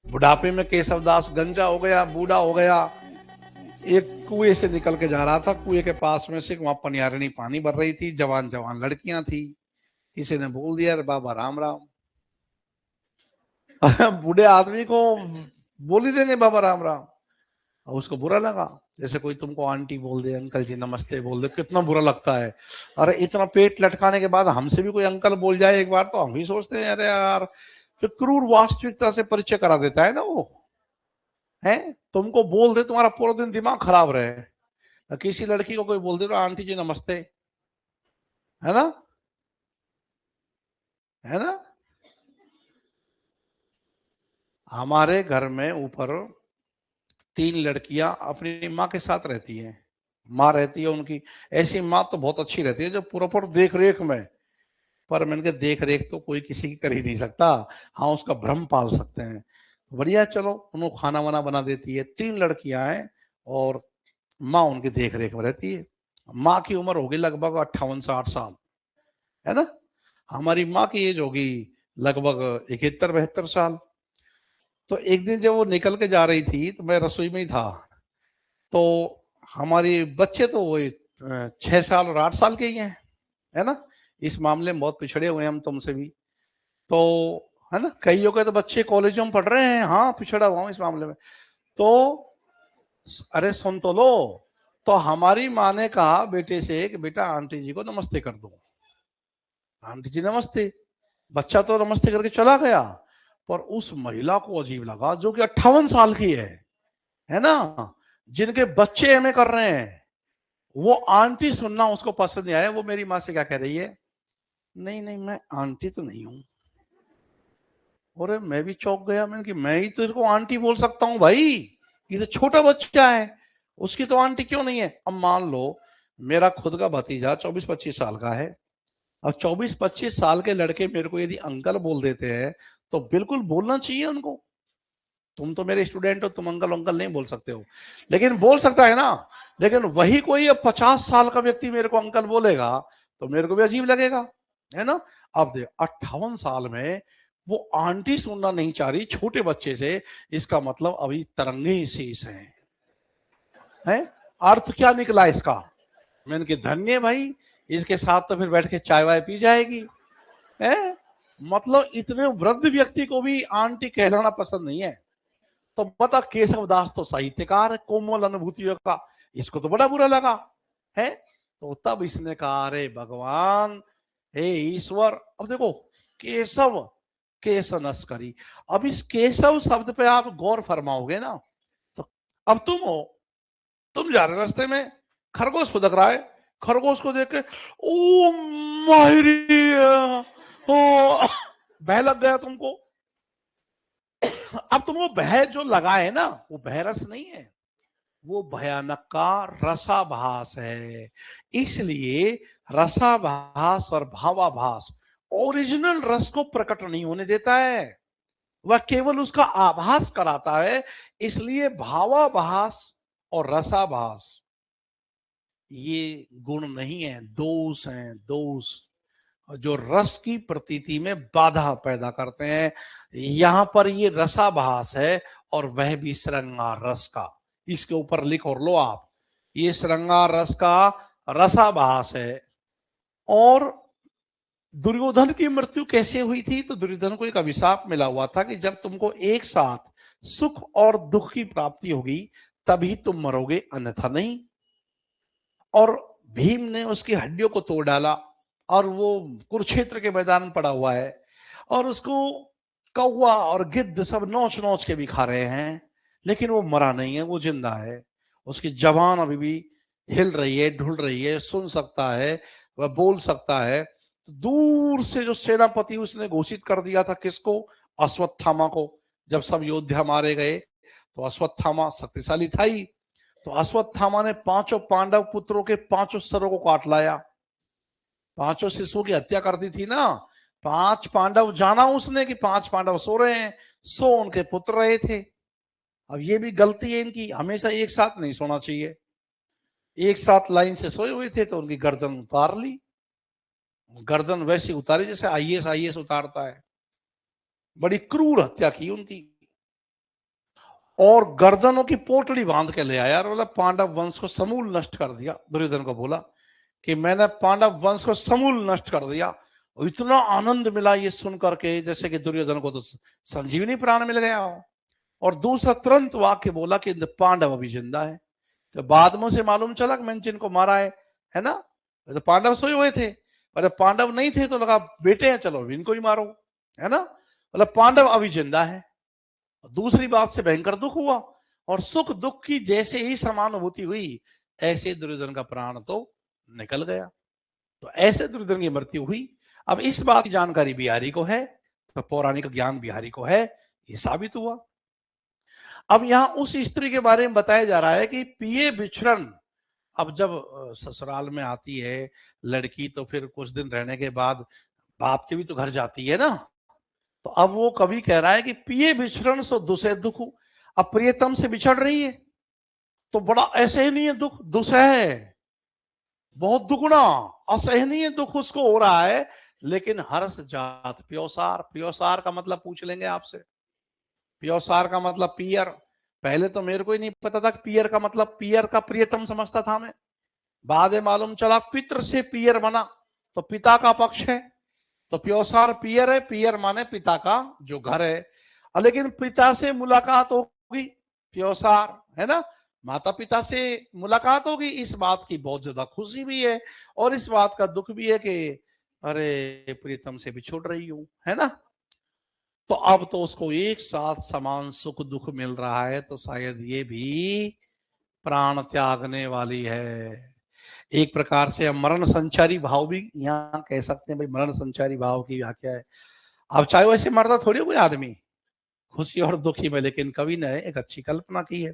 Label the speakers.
Speaker 1: बुढ़ापे में केशवदास गंजा हो गया, बूढ़ा हो गया। एक कुएं से निकल के जा रहा था, कुएं के पास में से वहां पनियारिणी पानी भर रही थी, जवान जवान लड़कियां थी। किसी ने बोल दिया, अरे बाबा राम राम। बूढ़े आदमी को बोल ही देंगे बाबा राम राम, और उसको बुरा लगा। जैसे कोई तुमको आंटी बोल दे, अंकल जी नमस्ते बोल दे, कितना बुरा लगता है। अरे इतना पेट लटकाने के बाद हमसे भी कोई अंकल बोल जाए एक बार, तो हम भी सोचते हैं अरे यार। तो क्रूर वास्तविकता से परिचय करा देता है ना वो, है। तुमको बोल दे, तुम्हारा पूरा दिन दिमाग खराब रहे। किसी लड़की को कोई बोल दे आंटी जी नमस्ते, है ना, है ना। हमारे घर में ऊपर 3 लड़कियां अपनी माँ के साथ रहती हैं। माँ रहती है उनकी, ऐसी माँ तो बहुत अच्छी रहती है जो प्रॉपर देख रेख में। पर मैंने कहा देख रेख तो कोई किसी की कर ही नहीं सकता, हाँ उसका भ्रम पाल सकते हैं। बढ़िया, चलो उनको खाना वाना बना देती है। 3 लड़कियां हैं और माँ उनकी देख रेख में रहती है। माँ की उम्र होगी लगभग 58-60 साल, है ना। हमारी माँ की एज होगी लगभग 71-72 साल। तो एक दिन जब वो निकल के जा रही थी तो मैं रसोई में ही था। तो हमारी बच्चे तो वो 6 साल और 8 साल के ही हैं, है ना। इस मामले में बहुत पिछड़े हुए हैं हम तुमसे भी। तो है ना, कईयों के तो बच्चे कॉलेजों में पढ़ रहे हैं, हाँ पिछड़ा हुआ हूँ इस मामले में। तो अरे सुन तो लो। तो हमारी माँ ने कहा बेटे से कि बेटा आंटी जी को नमस्ते कर दो। आंटी जी नमस्ते। बच्चा तो नमस्ते करके चला गया, पर उस महिला को अजीब लगा जो कि 58 साल की है ना, जिनके बच्चे एमए कर रहे हैं। वो आंटी सुनना उसको पसंद नहीं आया। वो मेरी माँ से क्या कह रही है, नहीं नहीं मैं आंटी तो नहीं हूं। और मैं भी चौंक गया, मैंने कि मैं ही तो इसको आंटी बोल सकता हूँ भाई, ये तो छोटा बच्चा है, उसकी तो आंटी क्यों नहीं है। अब मान लो मेरा खुद का भतीजा 24-25 साल का है। अब 24-25 साल के लड़के मेरे को यदि अंकल बोल देते हैं तो बिल्कुल बोलना चाहिए उनको। तुम तो मेरे स्टूडेंट हो, तुम अंकल अंकल नहीं बोल सकते हो, लेकिन बोल सकता है ना। लेकिन वही कोई अब 50 साल का व्यक्ति मेरे को अंकल बोलेगा तो मेरे को भी अजीब लगेगा, है ना। अब देख 58 साल में वो आंटी सुनना नहीं चाह रही छोटे बच्चे से, इसका मतलब अभी तरंगे ही शेष हैं। अर्थ क्या निकला इसका। मैंने कि धन्य भाई, इसके साथ तो फिर बैठ के चाय वाय पी जाएगी, है। मतलब इतने वृद्ध व्यक्ति को भी आंटी कहलाना पसंद नहीं है। तो बता, केशव दास तो साहित्यकार है कोमल अनुभूतियों का, इसको तो बड़ा बुरा लगा है। तो तब इसने कहा अरे भगवान, हे ईश्वर। अब देखो, केशव, केश नस्करी। अब इस केशव शब्द पे आप गौर फरमाओगे ना, तो अब तुम हो, तुम जा रहे रास्ते में, खरगोश फुदक रहा है, खरगोश को देख के ओ मायरी, ओ भय लग गया तुमको। अब तुम वो भय जो लगा है ना, वो भय रस नहीं है, वो भयानक का रसाभास है। इसलिए रसाभास और भावाभास ओरिजिनल रस को प्रकट नहीं होने देता है, वह केवल उसका आभास कराता है। इसलिए भावाभास और रसाभास ये गुण नहीं है, दोष हैं, दोष जो रस की प्रतीति में बाधा पैदा करते हैं। यहां पर ये रसाभास है, और वह भी श्रृंगार रस का। इसके ऊपर लिख और लो आप, ये श्रृंगार रस का रसाभास है। और दुर्योधन की मृत्यु कैसे हुई थी, तो दुर्योधन को एक अभिशाप मिला हुआ था कि जब तुमको एक साथ सुख और दुख की प्राप्ति होगी तभी तुम मरोगे, अन्यथा नहीं। और भीम ने उसकी हड्डियों को तोड़ डाला, और वो कुरुक्षेत्र के मैदान में पड़ा हुआ है, और उसको कौवा और गिद्ध सब नोच नोच के भी खा रहे हैं, लेकिन वो मरा नहीं है, वो जिंदा है। उसकी जबान अभी भी हिल रही है, ढुल रही है, सुन सकता है, वह बोल सकता है। तो दूर से जो सेनापति उसने घोषित कर दिया था किसको, अश्वत्थामा को। जब सब योद्धा मारे गए तो अश्वत्थामा शक्तिशाली था ही। तो अश्वत्थामा ने 5 पांडव पुत्रों के 5 सरों को काट लाया। 5 शिशुओं की हत्या कर दी थी ना। 5 पांडव जाना उसने कि 5 पांडव सो रहे हैं, सो उनके पुत्र रहे थे। अब ये भी गलती है इनकी, हमेशा एक साथ नहीं सोना चाहिए। एक साथ लाइन से सोए हुए थे तो उनकी गर्दन उतार ली। गर्दन वैसी उतारी जैसे आईएएस उतारता है। बड़ी क्रूर हत्या की उनकी। और गर्दनों की पोटली बांध के ले आया और बोला पांडव वंश को समूल नष्ट कर दिया। दुर्योधन को बोला कि मैंने पांडव वंश को समूल नष्ट कर दिया। और इतना आनंद मिला ये सुन करके जैसे कि दुर्योधन को तो संजीवनी प्राण मिल गया हो। और दूसरा तुरंत वाक्य बोला कि पांडव अभी जिंदा है। तो बाद में उसे मालूम चला कि मैंने जिनको मारा है ना, तो पांडव सोए हुए थे। मतलब पांडव नहीं थे तो लगा बेटे हैं, चलो इनको ही मारो, है ना। मतलब पांडव अभी जिंदा है। दूसरी बात से भयंकर दुख हुआ और सुख दुख की जैसे ही समानुभूति हुई ऐसे दुर्योधन का प्राण तो निकल गया। तो ऐसे दुर्योधन की मृत्यु हुई। अब इस बात की जानकारी बिहारी को है, तो पौराणिक ज्ञान बिहारी को है, ये साबित हुआ। अब यहां उस स्त्री के बारे में बताया जा रहा है कि पिए बिछड़न। अब जब ससुराल में आती है लड़की तो फिर कुछ दिन रहने के बाद बाप के भी तो घर जाती है ना। तो अब वो कवि कह रहा है कि पिए बिछड़न सो दुसे दुख। अब प्रियतम से बिछड़ रही है तो बड़ा असहनीय दुख, दुसह है, बहुत दुगुना असहनीय दुख उसको हो रहा है। लेकिन हर्ष जात प्योसार। प्योसार का मतलब पूछ लेंगे आपसे। प्योसार का मतलब पियर। पहले तो मेरे को ही नहीं पता था कि पियर का मतलब पियर का प्रियतम समझता था मैं। बाद में मालूम चला पित्र से पियर बना तो पिता का पक्ष है। तो प्योसार पियर है, पियर माने पिता का जो घर है। लेकिन पिता से मुलाकात होगी, प्योसार है ना, माता पिता से मुलाकात होगी, इस बात की बहुत ज्यादा खुशी भी है और इस बात का दुख भी है कि अरे प्रीतम से बिछुड़ रही हूं, है ना। तो अब तो उसको एक साथ समान सुख दुख मिल रहा है, तो शायद ये भी प्राण त्यागने वाली है। एक प्रकार से हम मरण संचारी भाव भी यहाँ कह सकते हैं। भाई मरण संचारी भाव की व्याख्या है, अब चाहे वैसे मरता थोड़ी कोई आदमी खुशी और दुखी में, लेकिन कवि ने एक अच्छी कल्पना की है।